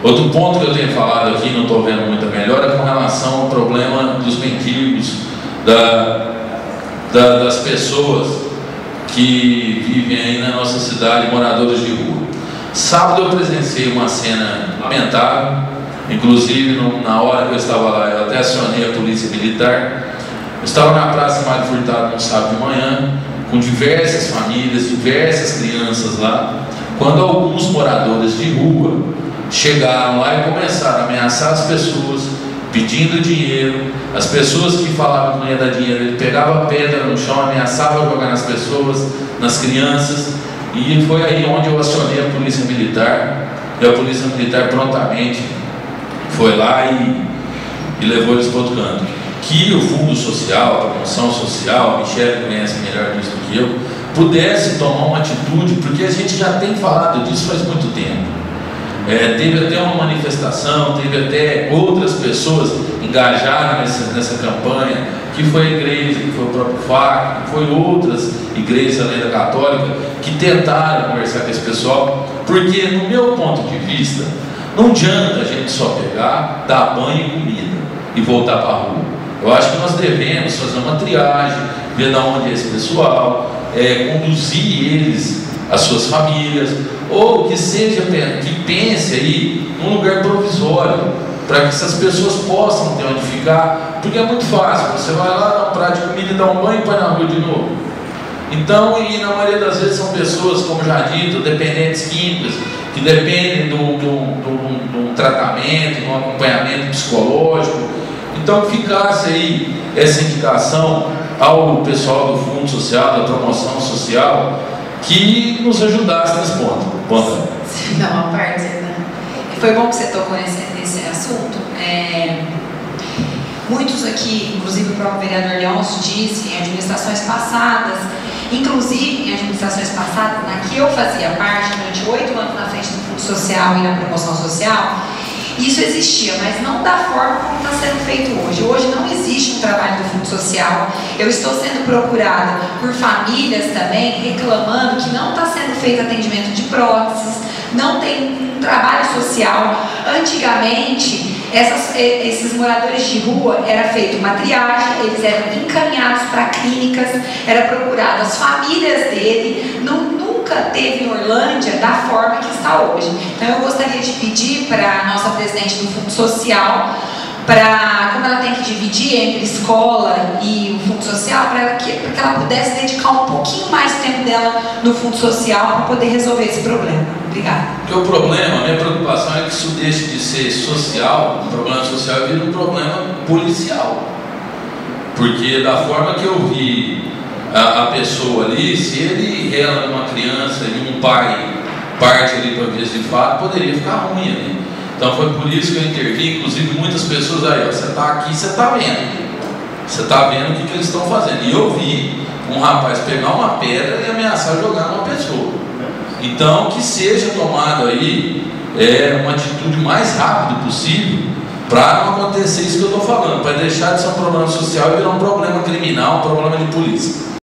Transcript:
Outro ponto que eu tenho falado aqui, não estou vendo muita melhora, é com relação ao problema dos mendigos, das pessoas que vivem aí na nossa cidade, moradores de rua. Sábado eu presenciei uma cena lamentável, inclusive na hora que eu estava lá, eu até acionei a polícia militar. Eu estava na Praça Mário Furtado no sábado de manhã, com diversas famílias, diversas crianças lá, quando alguns moradores de rua chegaram lá e começaram a ameaçar as pessoas, pedindo dinheiro. As pessoas que falavam que não ia dar dinheiro, ele pegava pedra no chão, ameaçava jogar nas pessoas, nas crianças. E foi aí onde eu acionei a polícia militar, e a polícia militar prontamente foi lá e levou eles para outro canto. Que o Fundo Social, a promoção social, a Michele conhece melhor disso do que eu, pudesse tomar uma atitude, porque a gente já tem falado disso faz muito tempo. Teve até uma manifestação, teve até outras pessoas engajaram nessa campanha, que foi a igreja, que foi o próprio FAC, que foi outras igrejas além da católica, que tentaram conversar com esse pessoal, porque no meu ponto de vista, não adianta a gente só pegar, dar banho e comida e voltar para a rua. Eu acho que nós devemos fazer uma triagem, ver de onde é esse pessoal, conduzir eles às suas famílias, ou que pense aí num lugar provisório, para que essas pessoas possam ter onde ficar, porque é muito fácil, você vai lá, dá um prato de comida e dá um banho e põe na rua de novo. Então, e na maioria das vezes são pessoas, como já dito, dependentes químicos, que dependem de um tratamento, de um acompanhamento psicológico. Então, que ficasse aí essa indicação ao pessoal do Fundo Social, da promoção social, que nos ajudasse nesse ponto. Não, uma parte, né? Foi bom que você tocou nesse assunto. Muitos aqui, inclusive o próprio vereador Leôncio disse, em administrações passadas, inclusive em administrações passadas, na que eu fazia parte, durante 8 anos na frente do Fundo Social e na promoção social, isso existia, mas não da forma como está sendo feito hoje. Hoje não existe um trabalho do Fundo Social. Eu estou sendo procurada por famílias também, reclamando que não está sendo feito atendimento de próteses, não tem um trabalho social. Antigamente, esses moradores de rua, era feita uma triagem, eles eram encaminhados para clínicas, era procurado as famílias dele, nunca teve em Orlândia da forma que está hoje. Então eu gostaria de pedir para a nossa presidente do Fundo Social, como ela tem que dividir entre escola e o Fundo Social, para que ela pudesse dedicar um pouquinho mais do tempo dela no Fundo Social para poder resolver esse problema. Obrigada. Porque o problema, a minha preocupação é que isso deixe de ser social, um problema social, e vira um problema policial. Porque da forma que eu vi a pessoa ali, se ela é uma criança e um pai parte ali para vias de fato, poderia ficar ruim ali. Então foi por isso que eu intervi, inclusive muitas pessoas aí, ó, você está aqui, você está vendo. Você está vendo o que eles estão fazendo. E eu vi um rapaz pegar uma pedra e ameaçar jogar numa pessoa. Então que seja tomado aí uma atitude mais rápido possível, para não acontecer isso que eu estou falando, para deixar de ser um problema social e virar um problema criminal, um problema de polícia.